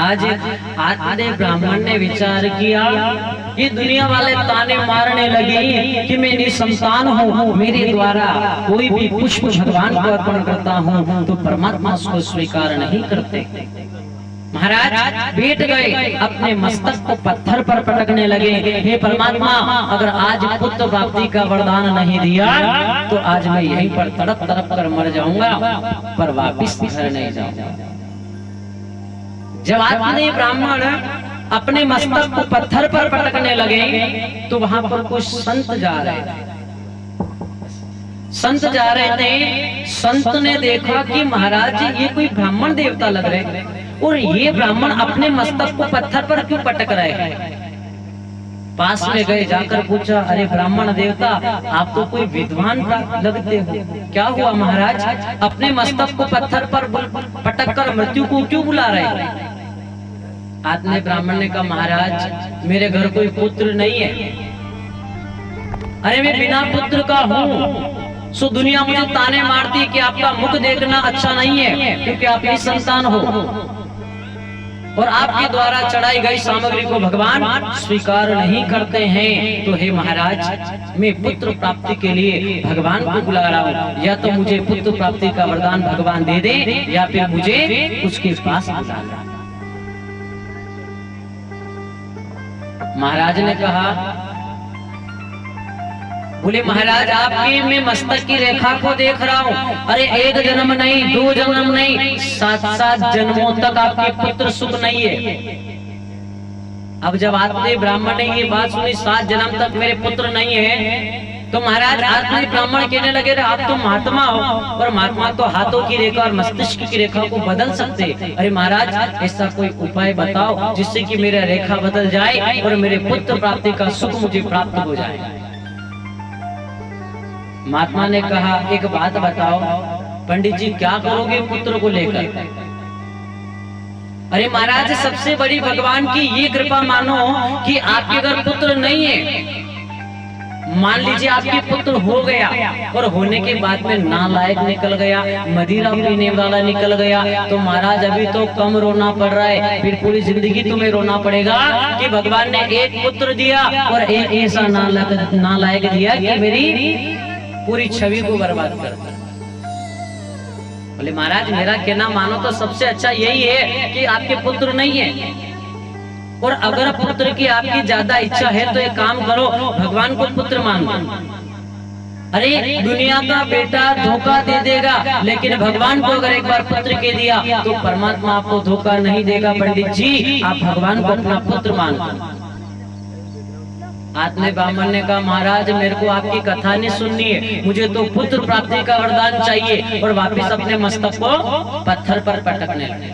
आज आत्मदेव ब्राह्मण ने विचार किया कि दुनिया वाले ताने मारने लगे कि मैं निसंतान हूँ, मेरे द्वारा कोई भी पुष्प भगवान को अर्पण करता हूँ तो परमात्मा उसको स्वीकार नहीं करते। महाराज बैठ गए, अपने मस्तक को पत्थर पर पटकने लगे, हे परमात्मा, अगर आज पुत्र प्राप्ति का वरदान नहीं दिया तो आज मैं यहीं पर तड़प तड़प कर मर जाऊंगा, पर वापिस घर नहीं जाऊंगा। जब आत्मदेव ब्राह्मण अपने मस्तक को पत्थर पर पटकने लगे तो वहां पर कुछ संत जा रहे थे। संत जा रहे थे, संत ने देखा कि महाराज ये कोई ब्राह्मण देवता लग रहे और ये ब्राह्मण अपने मस्तक को पत्थर पर क्यों पटक रहे हैं। पास में गए, जाकर पूछा, अरे ब्राह्मण देवता, आप तो कोई विद्वान लगते हो, क्या हुआ महाराज, अपने मस्तक को पत्थर पर पटक कर मृत्यु को क्यों बुला रहे। आत्मदेव ब्राह्मण ने कहा, महाराज मेरे घर कोई पुत्र नहीं है, अरे मैं बिना पुत्र का हूँ, सो दुनिया मुझे ताने मारती कि आपका मुख देखना अच्छा नहीं है क्योंकि आप ही संतान हो और आपके द्वारा चढ़ाई गई सामग्री को भगवान स्वीकार नहीं करते हैं। तो हे महाराज, मैं पुत्र प्राप्ति के लिए भगवान को बुला रहा हूँ, या तो मुझे पुत्र प्राप्ति का वरदान भगवान दे दे या फिर मुझे उसके पास बुला ला। महाराज ने कहा, बोले महाराज आपकी मैं मस्तक की रेखा को देख रहा हूँ, अरे एक जन्म नहीं, दो जन्म नहीं, 7-7 जन्मों तक आपके पुत्र सुख नहीं है। अब जब आत्मदेव ब्राह्मण ने ये बात सुनी, 7 जन्म तक मेरे पुत्र नहीं है, तो महाराज आत्मदेव ब्राह्मण कहने लगे, आप तो महात्मा हो और महात्मा तो हाथों की रेखा और मस्तिष्क की रेखा को बदल सकते, अरे महाराज ऐसा कोई उपाय बताओ जिससे कि मेरा रेखा बदल जाए और मेरे पुत्र प्राप्ति का सुख मुझे प्राप्त हो जाए। महात्मा ने कहा, एक बात बताओ पंडित जी, क्या करोगे पुत्र को लेकर। अरे महाराज सबसे बड़ी भगवान की ये कृपा मानो कि आपके अगर पुत्र नहीं है, मान लीजिए आपके पुत्र हो गया और होने के बाद में नालायक निकल गया, मदिरा पीने वाला निकल गया, तो महाराज अभी तो कम रोना पड़ रहा है, फिर पूरी जिंदगी तुम्हें रोना पड़ेगा कि भगवान ने एक पुत्र दिया और एक ऐसा नालायक दिया कि मेरी पूरी छवि को बर्बाद कर दिया। बोले महाराज मेरा कहना मानो तो सबसे अच्छा यही है कि आपके पुत्र नहीं है, और अगर पुत्र की आपकी ज्यादा इच्छा है तो एक काम करो, भगवान को पुत्र मान लो। अरे दुनिया का बेटा धोखा दे देगा, लेकिन भगवान को अगर एक बार पुत्र के दिया तो परमात्मा आपको धोखा नहीं देगा। पंडित जी आप भगवान को अपना पुत्र मान लो। आत्मदेव ब्राह्मण ने कहा, महाराज मेरे को आपकी कथा नहीं सुननी है, मुझे तो पुत्र प्राप्ति का वरदान चाहिए, और वापिस अपने मस्तक को पत्थर पर पटकने लगे।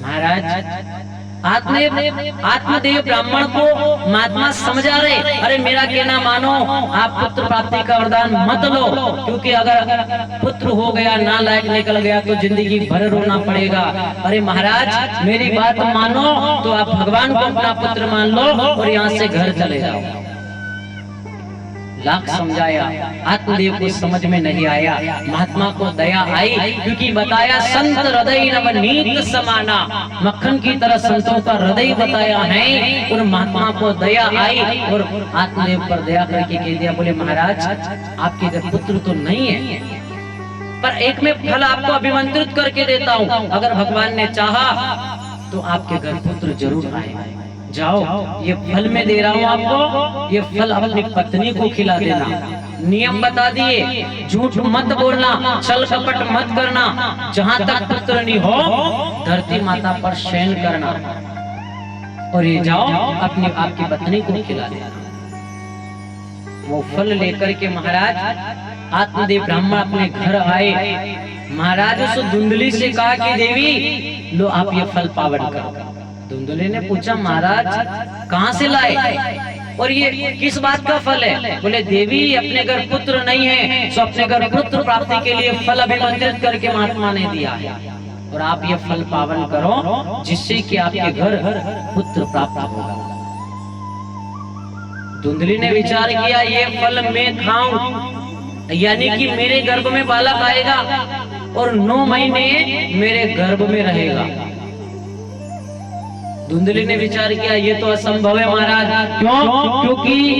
महाराज आत्मदेव ब्राह्मण को महात्मा समझा रहे, अरे मेरा कहना मानो, आप पुत्र प्राप्ति का वरदान मत लो, क्योंकि अगर पुत्र हो गया नालायक निकल गया तो जिंदगी भर रोना पड़ेगा। अरे महाराज मेरी बात मानो तो आप भगवान को अपना पुत्र मान लो और यहाँ से घर चले जाओ। लाख समझाया, आत्मदेव को समझ में नहीं आया। महात्मा को दया आई, क्योंकि बताया संत हृदय नवनीत समाना, मक्खन की तरह संतों का हृदय बताया है, और महात्मा को दया आई और आत्मदेव पर दया करके कह दिया, बोले महाराज आपके घर पुत्र तो नहीं है, पर एक में फल आपको अभिमंत्रित करके देता हूँ, अगर भगवान ने चाहा तो आपके घर पुत्र जरूर आए। जाओ ये फल मैं दे रहा हूँ आपको, ये फल अपनी पत्नी को खिला देना। नियम बता दिए, झूठ मत बोलना, छल कपट मत करना, जहाँ तक पुत्र नहीं हो धरती माता पर शयन करना, और ये जाओ अपनी आपकी पत्नी को खिला देना। वो फल लेकर के महाराज आत्मदेव ब्राह्मण अपने घर आए। महाराज उस धुंधली से कहा कि देवी लो आप ये फल पावन करो। धुंधले ने पूछा, महाराज कहाँ से लाए और ये किस बात का फल है। बोले देवी अपने घर पुत्र नहीं है, सो अपने घर पुत्र प्राप्ति के लिए फल अभिमंत्रित करके महात्मा ने दिया है, और आप ये फल पावन करो जिससे कि आपके घर पुत्र प्राप्त होगा। धुंधली ने विचार किया, ये फल मैं खाऊं यानी कि मेरे गर्भ में बालक आएगा और 9 महीने मेरे गर्भ में रहेगा, धुंधली ने विचार किया ये तो असंभव है महाराज। क्यों? क्योंकि